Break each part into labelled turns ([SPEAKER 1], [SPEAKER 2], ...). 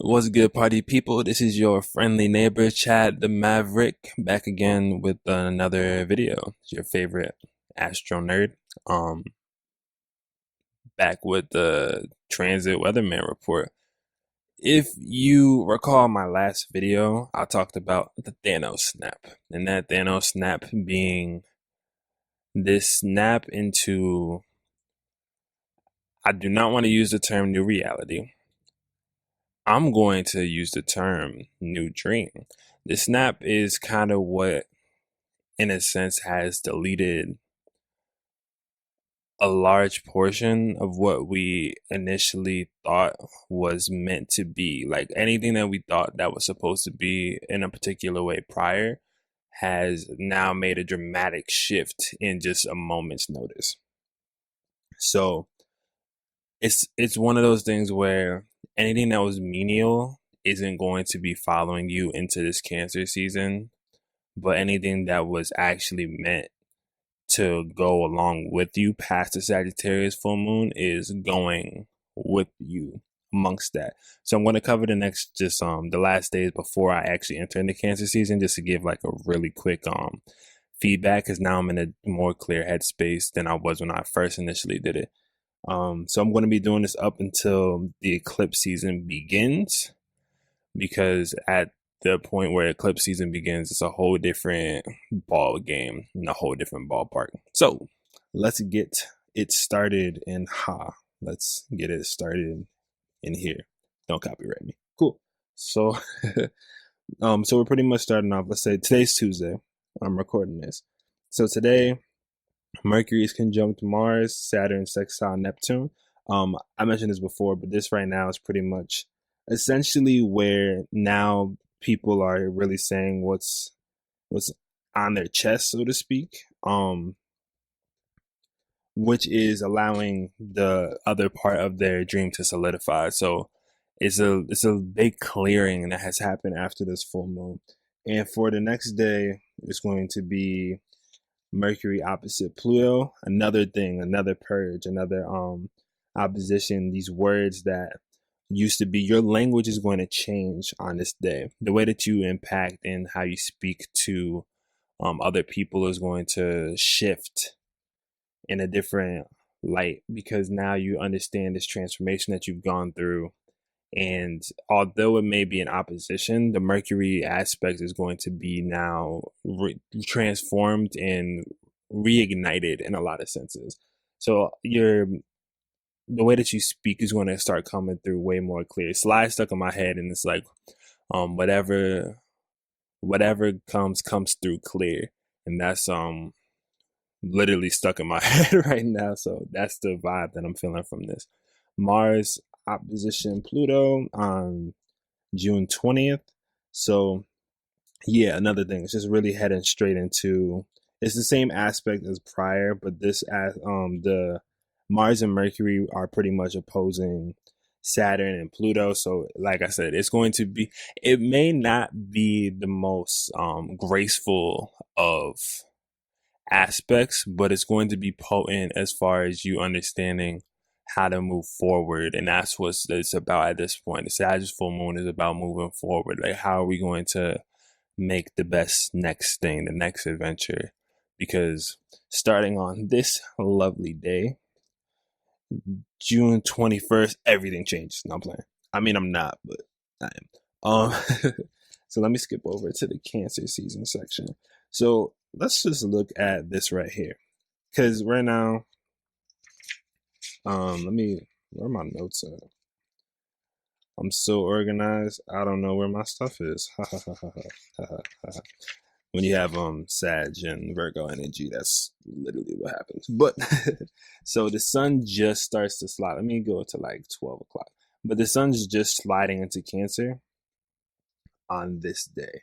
[SPEAKER 1] What's good, party people? This is your friendly neighbor, Chad the Maverick, back again with another video. It's your favorite astro nerd. Um, Back with the transit weatherman report. If you recall my last video, I talked about the Thanos snap, and that Thanos snap being this snap into, I do not want to use the term new reality. I'm going to use the term new dream. The snap is kind of what, in a sense, has deleted a large portion of what we initially thought was meant to be. Like anything that we thought that was supposed to be in a particular way prior has now made a dramatic shift in just a moment's notice. So it's one of those things where anything that was menial isn't going to be following you into this Cancer season, but anything that was actually meant to go along with you past the Sagittarius full moon is going with you amongst that. So I'm going to cover the next the last days before I actually enter into Cancer season, just to give like a really quick feedback, because now I'm in a more clear headspace than I was when I first initially did it. So I'm going to be doing this up until the eclipse season begins, because at the point where eclipse season begins, it's a whole different ball game and a whole different ballpark. So let's get it started let's get it started in here. Don't copyright me. Cool. So so we're pretty much starting off. Let's say today's Tuesday. I'm recording this. So today Mercury is conjunct Mars, Saturn sextile Neptune. I mentioned this before, but this right now is pretty much essentially where now people are really saying what's on their chest, so to speak. Which is allowing the other part of their dream to solidify. So it's a big clearing that has happened after this full moon. And for the next day, it's going to be Mercury opposite Pluto, another thing, another purge, another opposition. These words that used to be, your language is going to change on this day. The way that you impact and how you speak to other people is going to shift in a different light, because now you understand this transformation that you've gone through. And although it may be in opposition, the Mercury aspect is going to be now transformed and reignited in a lot of senses. So the way that you speak is going to start coming through way more clear. Slide stuck in my head, and it's like whatever comes through clear, and that's literally stuck in my head right now. So that's the vibe that I'm feeling from this. Mars opposition Pluto on June 20th. So yeah, another thing, it's just really heading straight into, it's the same aspect as prior, but this as the Mars and Mercury are pretty much opposing Saturn and Pluto. So like I said, it's going to be, it may not be the most graceful of aspects, but it's going to be potent as far as you understanding how to move forward. And that's what it's about at this point. The Sagittarius full moon is about moving forward. Like, how are we going to make the best next thing, the next adventure? Because starting on this lovely day, June 21st, everything changes. No, I'm playing. I mean, I'm not, but I am. So let me skip over to the Cancer season section. So let's just look at this right here, because right now, where my notes at? I'm so organized, I don't know where my stuff is. When you have Sag and Virgo energy, that's literally what happens. But so the sun just starts to slide. Let me go to like 12 o'clock. But the sun's just sliding into Cancer on this day.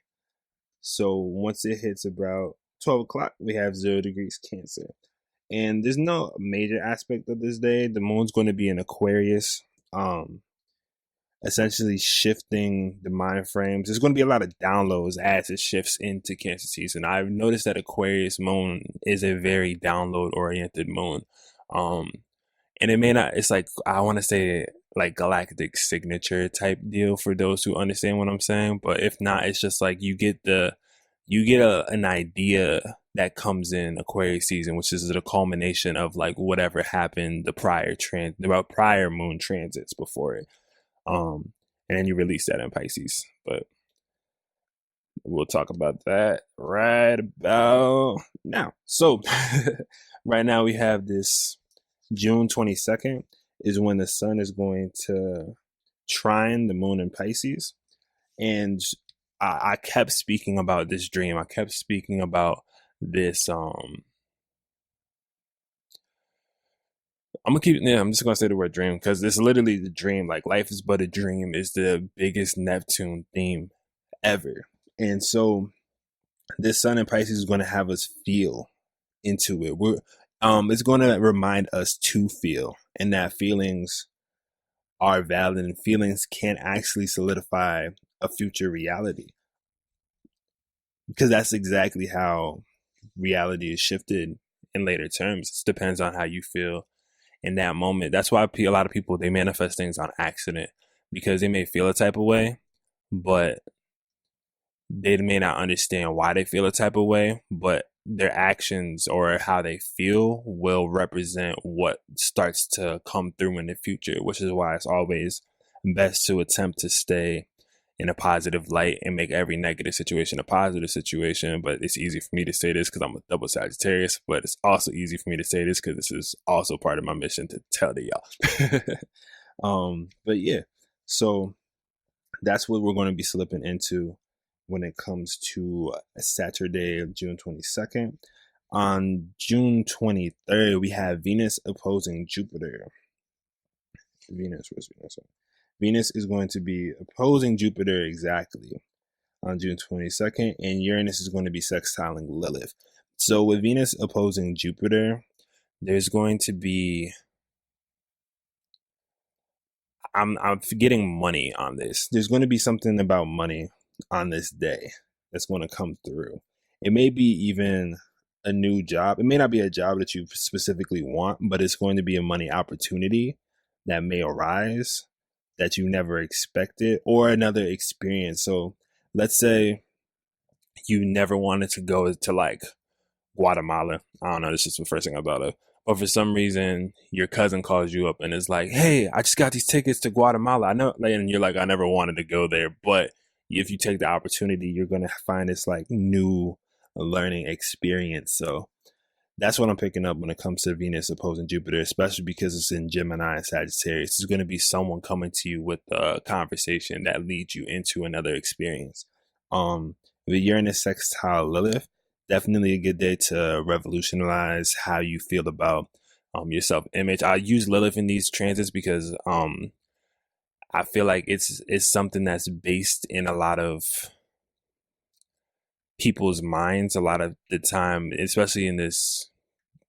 [SPEAKER 1] So once it hits about 12 o'clock, we have 0 degrees Cancer. And there's no major aspect of this day. The moon's going to be in Aquarius, essentially shifting the mind frames. There's going to be a lot of downloads as it shifts into Cancer season. I've noticed that Aquarius moon is a very download oriented moon. And it may not, it's like, I want to say like galactic signature type deal for those who understand what I'm saying. But if not, it's just like an idea that comes in Aquarius season, which is the culmination of like whatever happened the prior moon transits before it. And then you release that in Pisces. But we'll talk about that right about now. So right now we have this June 22nd is when the sun is going to trine the moon in Pisces. And I kept speaking about this dream. I kept speaking about this. I'm just gonna say the word dream because it's literally the dream. Like life is but a dream is the biggest Neptune theme ever. And so this sun in Pisces is going to have us feel into it. It's going to remind us to feel, and that feelings are valid and feelings can actually solidify a future reality. Because that's exactly how reality is shifted in later terms. It depends on how you feel in that moment. That's why a lot of people, they manifest things on accident because they may feel a type of way, but they may not understand why they feel a type of way, but their actions or how they feel will represent what starts to come through in the future, which is why it's always best to attempt to stay in a positive light and make every negative situation a positive situation. But it's easy for me to say this because I'm a double Sagittarius, but it's also easy for me to say this because this is also part of my mission to tell to y'all. But yeah, so that's what we're going to be slipping into when it comes to Saturday, June 22nd. On June 23rd, we have Venus opposing Jupiter. Where's Venus? Venus is going to be opposing Jupiter exactly on June 22nd, and Uranus is going to be sextiling Lilith. So with Venus opposing Jupiter, there's going to be I'm getting money on this. There's going to be something about money on this day that's going to come through. It may be even a new job. It may not be a job that you specifically want, but it's going to be a money opportunity that may arise that you never expected, or another experience. So let's say you never wanted to go to like Guatemala. I don't know, this is the first thing about it. But for some reason, your cousin calls you up and is like, hey, I just got these tickets to Guatemala. I know. And you're like, I never wanted to go there. But if you take the opportunity, you're going to find this like new learning experience. So that's what I'm picking up when it comes to Venus opposing Jupiter, especially because it's in Gemini and Sagittarius. It's going to be someone coming to you with a conversation that leads you into another experience. The Uranus sextile Lilith, definitely a good day to revolutionize how you feel about your self-image. I use Lilith in these transits because I feel like it's something that's based in a lot of people's minds a lot of the time, especially in this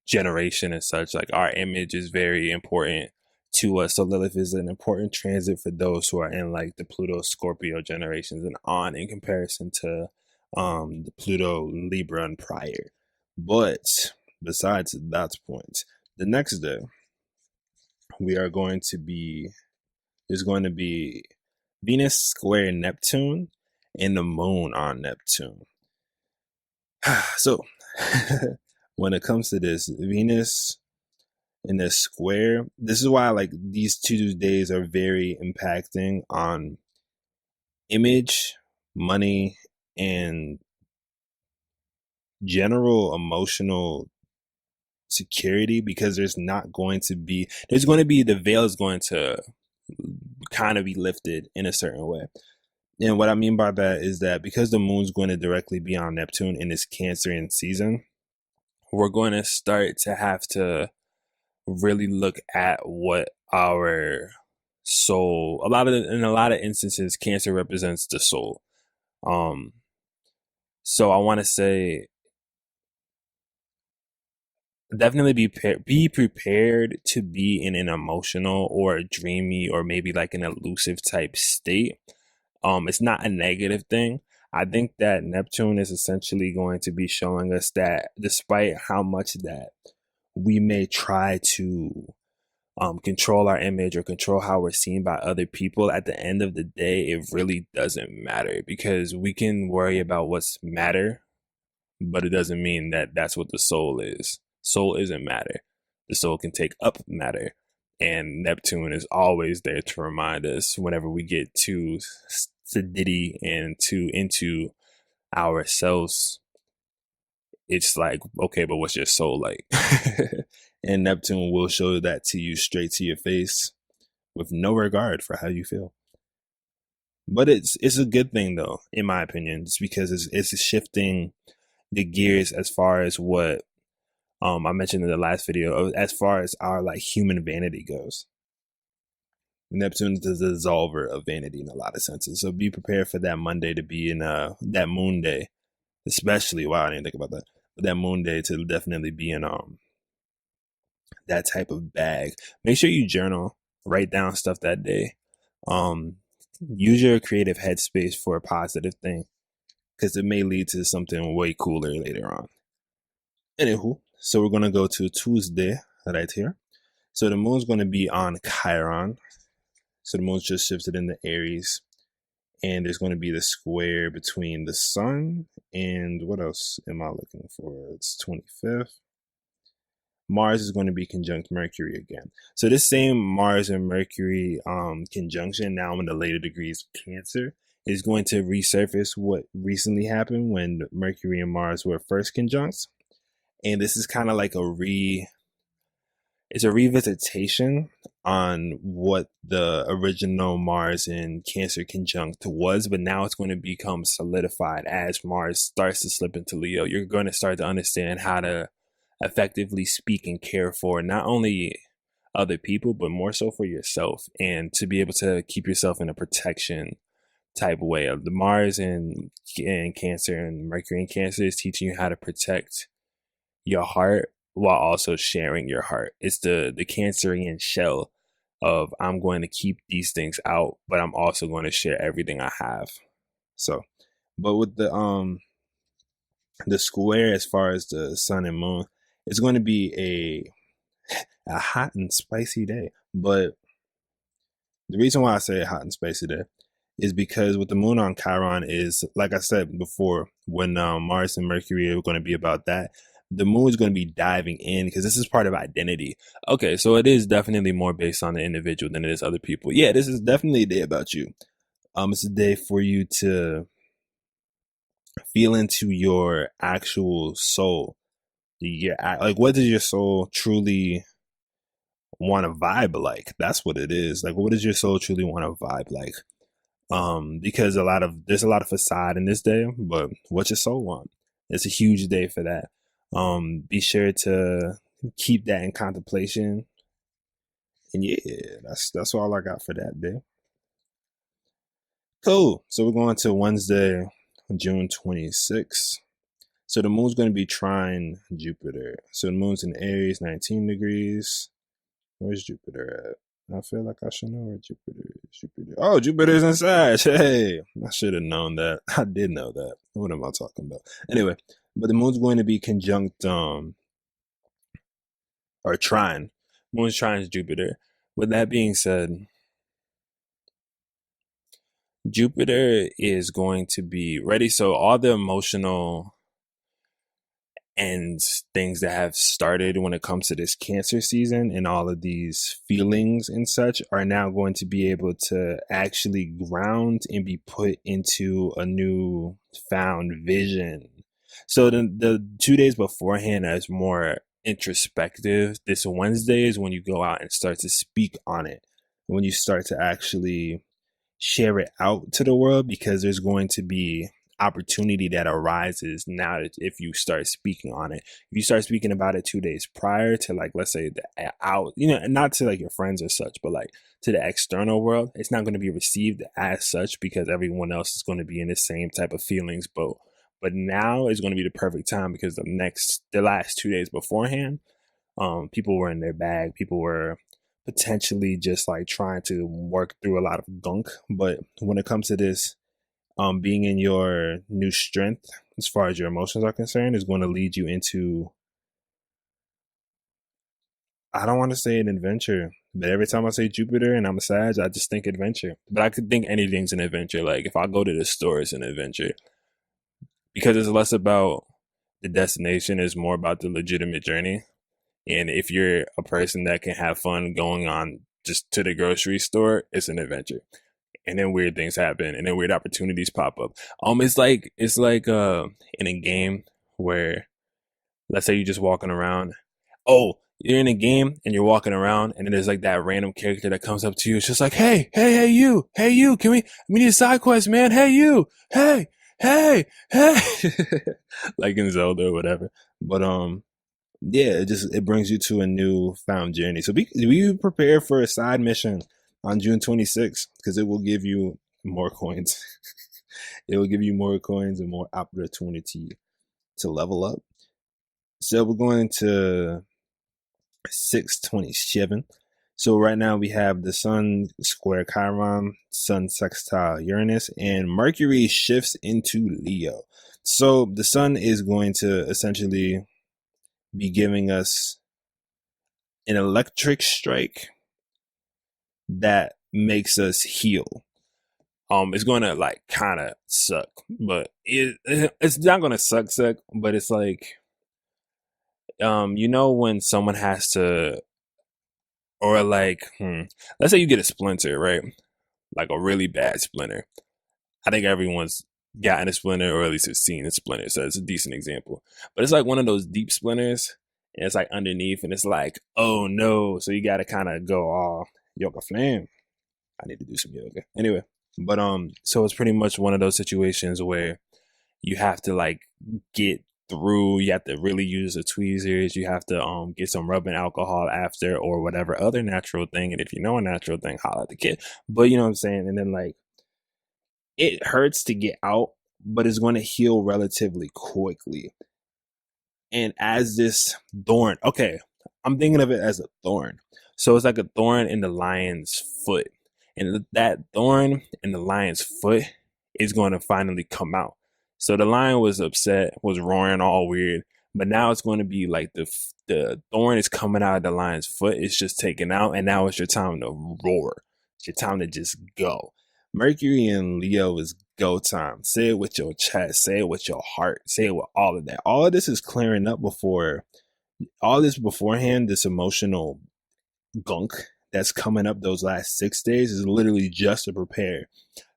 [SPEAKER 1] generation and such. Like our image is very important to us. So Lilith is an important transit for those who are in like the Pluto Scorpio generations and on, in comparison to the Pluto Libra and prior. But besides that point, the next day there's going to be Venus square Neptune and the moon on Neptune. So when it comes to this, Venus in the square, this is why like these 2 days are very impacting on image, money, and general emotional security, because the veil is going to kind of be lifted in a certain way. And what I mean by that is that because the moon's going to directly be on Neptune in this Cancerian season, we're going to start to have to really look at what our soul, in a lot of instances, Cancer represents the soul. So I want to say, definitely be prepared to be in an emotional or a dreamy or maybe like an elusive type state. It's not a negative thing. I think that Neptune is essentially going to be showing us that despite how much that we may try to control our image or control how we're seen by other people, at the end of the day, it really doesn't matter, because we can worry about what's matter, but it doesn't mean that that's what the soul is. Soul isn't matter. The soul can take up matter. And Neptune is always there to remind us whenever we get too sedity and too into ourselves. It's like, okay, but what's your soul like? And Neptune will show that to you straight to your face with no regard for how you feel. But it's a good thing though, in my opinion, just because it's shifting the gears as far as what I mentioned in the last video, as far as our like human vanity goes. Neptune is the dissolver of vanity in a lot of senses. So be prepared for that Monday to be in that moon day, especially. Wow, I didn't think about that. But that moon day to definitely be in that type of bag. Make sure you journal, write down stuff that day. Use your creative headspace for a positive thing, because it may lead to something way cooler later on. Anywho, so we're gonna go to Tuesday right here. So the moon's gonna be on Chiron. So the moon's just shifted into Aries, and there's going to be the square between the sun and what else am I looking for? It's 25th. Mars is going to be conjunct Mercury again. So this same Mars and Mercury conjunction, now in the later degrees of Cancer, is going to resurface what recently happened when Mercury and Mars were first conjunct. And this is kind of like it's a revisitation on what the original Mars and Cancer conjunct was, but now it's going to become solidified as Mars starts to slip into Leo. You're going to start to understand how to effectively speak and care for not only other people, but more so for yourself, and to be able to keep yourself in a protection type way. Of the Mars and Cancer and Mercury and Cancer is teaching you how to protect your heart while also sharing your heart. It's the Cancerian shell of, I'm going to keep these things out, but I'm also going to share everything I have. So, but with the square, as far as the sun and moon, it's going to be a hot and spicy day. But the reason why I say a hot and spicy day is because with the moon on Chiron is, like I said before, when Mars and Mercury are going to be about that, the moon is going to be diving in, because this is part of identity. Okay, so it is definitely more based on the individual than it is other people. Yeah, this is definitely a day about you. It's a day for you to feel into your actual soul. Like, what does your soul truly want to vibe like? That's what it is. Like, what does your soul truly want to vibe like? Because there's a lot of facade in this day, but what your soul want? It's a huge day for that. Be sure to keep that in contemplation. And yeah, that's all I got for that day. Cool. So we're going to Wednesday, June 26th. So the moon's going to be trine Jupiter. So the moon's in Aries, 19 degrees. Where's Jupiter at? I feel like I should know where Jupiter is. Oh, Jupiter's in Sag. Hey, I should have known that. I did know that. What am I talking about? Anyway, but the moon's going to be conjunct, or trine. Moon's trine Jupiter. With that being said, Jupiter is going to be ready. So all the emotional and things that have started when it comes to this Cancer season and all of these feelings and such are now going to be able to actually ground and be put into a new found vision. So the 2 days beforehand is more introspective. This Wednesday is when you go out and start to speak on it, when you start to actually share it out to the world, because there's going to be opportunity that arises now if you start speaking on it. If you start speaking about it 2 days prior to, like, let's say not to like your friends or such, but like to the external world, it's not going to be received as such, because everyone else is going to be in the same type of feelings boat. But now is going to be the perfect time, because the last 2 days beforehand, people were in their bag. People were potentially just like trying to work through a lot of gunk. But when it comes to this, being in your new strength, as far as your emotions are concerned, is going to lead you into, I don't want to say an adventure, But every time I say Jupiter and I'm a Sag, I just think adventure. But I could think anything's an adventure. Like if I go to the store, it's an adventure because it's less about the destination, it's more about the legitimate journey. And if you're a person that can have fun going on just to the grocery store, it's an adventure. And then weird things happen, and then weird opportunities pop up. It's like in a game where, let's say you're just walking around. Oh, you're in a game and you're walking around, and then there's like that random character that comes up to you. It's just like, hey you, we need a side quest, man. Hey you, hey. Like in Zelda or whatever. But yeah, it brings you to a new found journey. So be prepared for a side mission on June 26th because it will give you more coins. It will give you more coins and more opportunity to level up. So we're going to 627. So right now we have the Sun square Chiron, Sun sextile Uranus, and Mercury shifts into Leo. So the Sun is going to essentially be giving us an electric strike that makes us heal. It's going to like kind of suck, but it's not going to suck, but it's like, when someone has to, or like, let's say you get a splinter, right? Like a really bad splinter. I think everyone's gotten a splinter or at least has seen a splinter, so it's a decent example. But it's like one of those deep splinters, and it's like underneath, and it's like, oh no. So you got to kind of go, oh, yoga flame. I need to do some yoga. Anyway, but so it's pretty much one of those situations where you have to like get through. You have to really use the tweezers. You have to get some rubbing alcohol after or whatever other natural thing. And if you know a natural thing, holla at the kid. But you know what I'm saying? And then like it hurts to get out, but it's going to heal relatively quickly. And as this thorn, okay, I'm thinking of it as a thorn. So it's like a thorn in the lion's foot. And that thorn in the lion's foot is going to finally come out. So the lion was upset, was roaring all weird, but now it's going to be like the thorn is coming out of the lion's foot. It's just taken out, and now it's your time to roar. It's your time to just go. Mercury and Leo is go time. Say it with your chest. Say it with your heart. Say it with all of that. All of this is clearing up all this beforehand, this emotional gunk that's coming up those last 6 days is literally just to prepare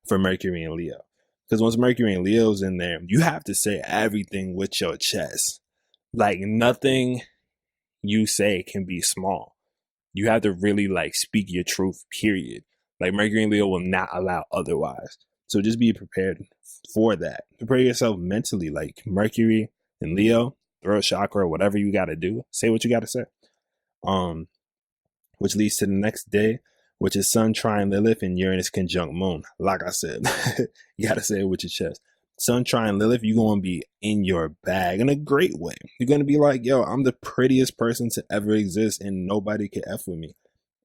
[SPEAKER 1] for Mercury and Leo. Because once Mercury and Leo's in there, you have to say everything with your chest. Like nothing you say can be small. You have to really like speak your truth, period. Like Mercury and Leo will not allow otherwise. So just be prepared for that. Prepare yourself mentally. Like Mercury and Leo, throat chakra, whatever you got to do. Say what you got to say. Which leads to the next day, which is Sun trine Lilith and Uranus conjunct Moon. Like I said, you got to say it with your chest. Sun trine Lilith, you're going to be in your bag in a great way. You're going to be like, yo, I'm the prettiest person to ever exist and nobody can F with me.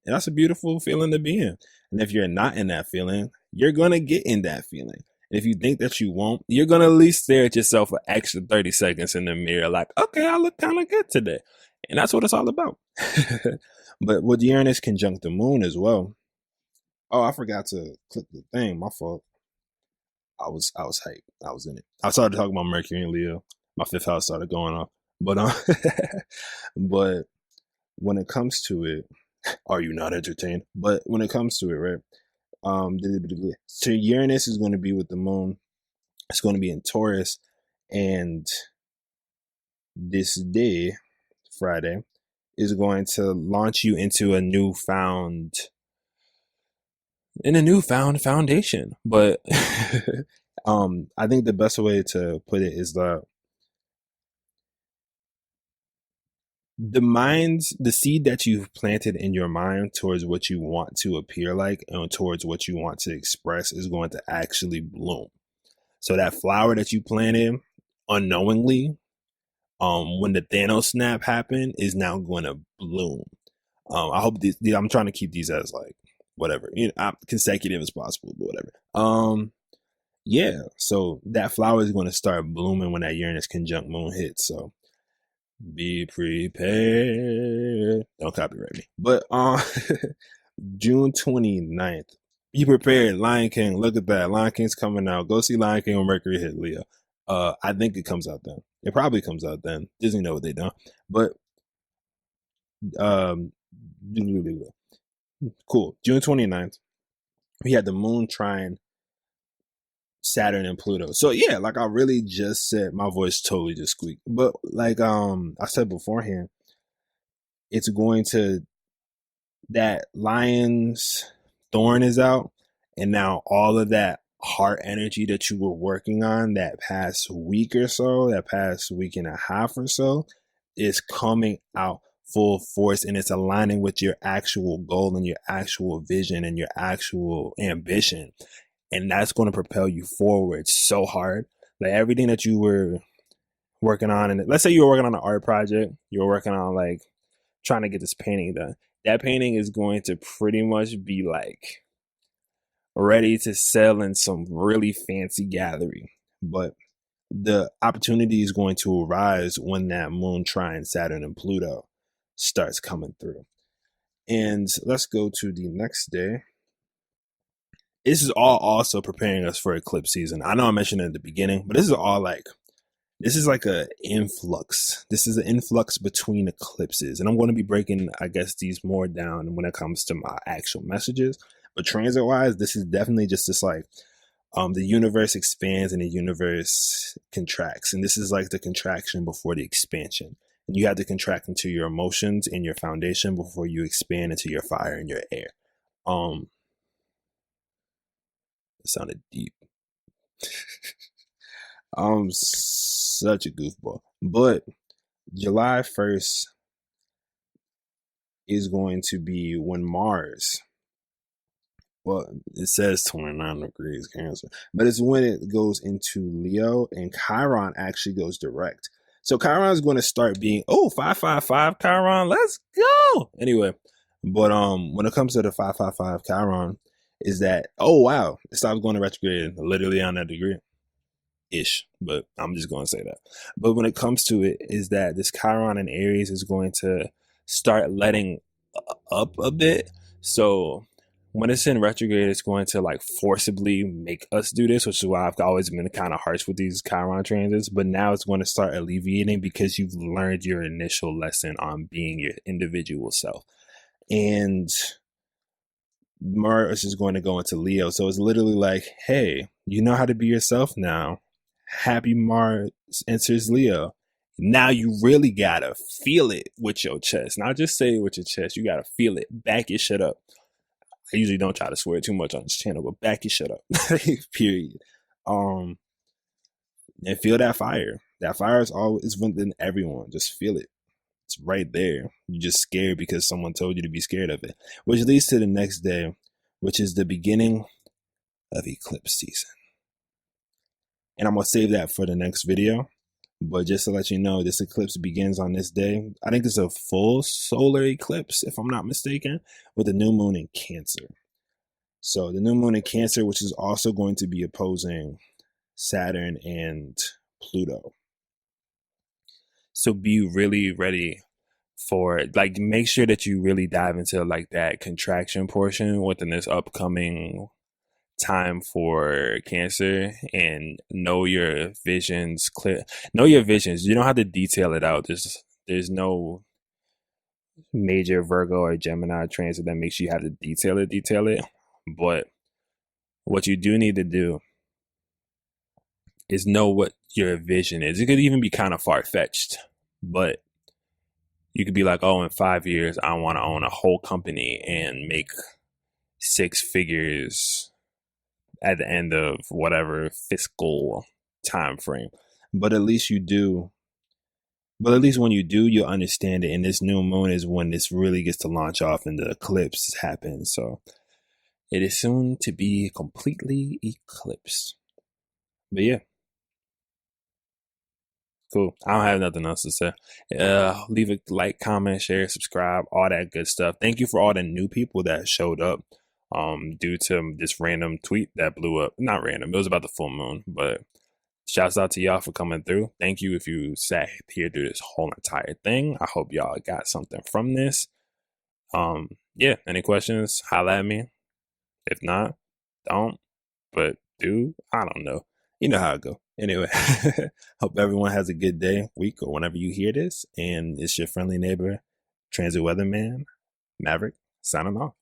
[SPEAKER 1] And that's a beautiful feeling to be in. And if you're not in that feeling, you're going to get in that feeling. And if you think that you won't, you're going to at least stare at yourself for extra 30 seconds in the mirror like, okay, I look kind of good today. And that's what it's all about. But with Uranus conjunct the moon as well. Oh, I forgot to click the thing. My fault. I was hyped. I was in it. I started talking about Mercury and Leo. My fifth house started going off. But but when it comes to it, are you not entertained? But when it comes to it, right? So Uranus is going to be with the moon. It's going to be in Taurus, and this day, Friday, is going to launch you into a newfound foundation. But I think the best way to put it is the seed that you've planted in your mind towards what you want to appear like and towards what you want to express is going to actually bloom. So that flower that you planted unknowingly, when the Thanos snap happened, is now going to bloom. I hope I'm trying to keep these as like whatever, consecutive as possible, but whatever. Yeah. So that flower is going to start blooming when that Uranus conjunct moon hits. So Be prepared. Don't copyright me. But June 29th. Be prepared. Lion King. Look at that. Lion King's coming out. Go see Lion King when Mercury hit Leo. I think it comes out then. It probably comes out then. Disney know what they done. But um cool. June 29th. We had the moon trine Saturn and Pluto. So yeah, like I really just said, my voice totally just squeaked. But like I said beforehand, it's going to that lion's thorn is out, and now all of that heart energy that you were working on that past week or so, that past week and a half or so, is coming out full force, and it's aligning with your actual goal and your actual vision and your actual ambition. And that's going to propel you forward so hard. Like everything that you were working on, and let's say you were working on an art project, you were working on like trying to get this painting done. That painting is going to pretty much be like ready to sell in some really fancy gallery. But the opportunity is going to arise when that moon trine Saturn and Pluto starts coming through. And let's go to the next day. This is all also preparing us for eclipse season. I know I mentioned it at the beginning, but this is all like, this is like a influx. This is an influx between eclipses. And I'm going to be breaking, I guess, these more down when it comes to my actual messages. But transit wise, this is definitely just this like, the universe expands and the universe contracts. And this is like the contraction before the expansion. And you have to contract into your emotions and your foundation before you expand into your fire and your air. It sounded deep. I'm such a goofball. But July 1st is going to be when Mars, well, it says 29 degrees Cancer, but it's when it goes into Leo and Chiron actually goes direct. So Chiron is going to start being, 555 Chiron, let's go. Anyway, but when it comes to the 555 Chiron, is that, oh wow, it stops going to retrograde literally on that degree ish, but I'm just going to say that. But when it comes to it, is that this Chiron in Aries is going to start letting up a bit. So when it's in retrograde, it's going to like forcibly make us do this, which is why I've always been kind of harsh with these Chiron transits. But now it's going to start alleviating because you've learned your initial lesson on being your individual self. And Mars is going to go into Leo. So it's literally like, hey, you know how to be yourself now. Happy Mars enters Leo. Now you really gotta feel it with your chest. Not just say it with your chest. You gotta feel it. Back your shit up. I usually don't try to swear too much on this channel, but back your shit up. Period. And feel that fire. That fire is always within everyone. Just feel it. It's right there. You're just scared because someone told you to be scared of it. Which leads to the next day, which is the beginning of eclipse season. And I'm going to save that for the next video. But just to let you know, this eclipse begins on this day. I think it's a full solar eclipse, if I'm not mistaken, with the new moon in Cancer. So the new moon in Cancer, which is also going to be opposing Saturn and Pluto. So be really ready for it. Like, make sure that you really dive into like that contraction portion within this upcoming time for Cancer, and know your visions clear. Know your visions. You don't have to detail it out. There's no major Virgo or Gemini transit that makes you have to detail it. But what you do need to do is know what your vision is. It could even be kind of far-fetched, but you could be like, oh, in 5 years, I want to own a whole company and make 6 figures at the end of whatever fiscal time frame. But at least you do. But at least when you do, you'll understand it. And this new moon is when this really gets to launch off and the eclipse happens. So it is soon to be completely eclipsed. But yeah. Cool. I don't have nothing else to say. Leave a like, comment, share, subscribe, all that good stuff. Thank you for all the new people that showed up due to this random tweet that blew up. Not random, it was about the full moon, but Shouts out to y'all for coming through. Thank you if you sat here through this whole entire thing. I hope y'all got something from this. Yeah, any questions, holla at me. If not, don't. But do, I don't know. You know how it go. Anyway, hope everyone has a good day, week, or whenever you hear this. And it's your friendly neighbor, Transit Weatherman, Maverick, signing off.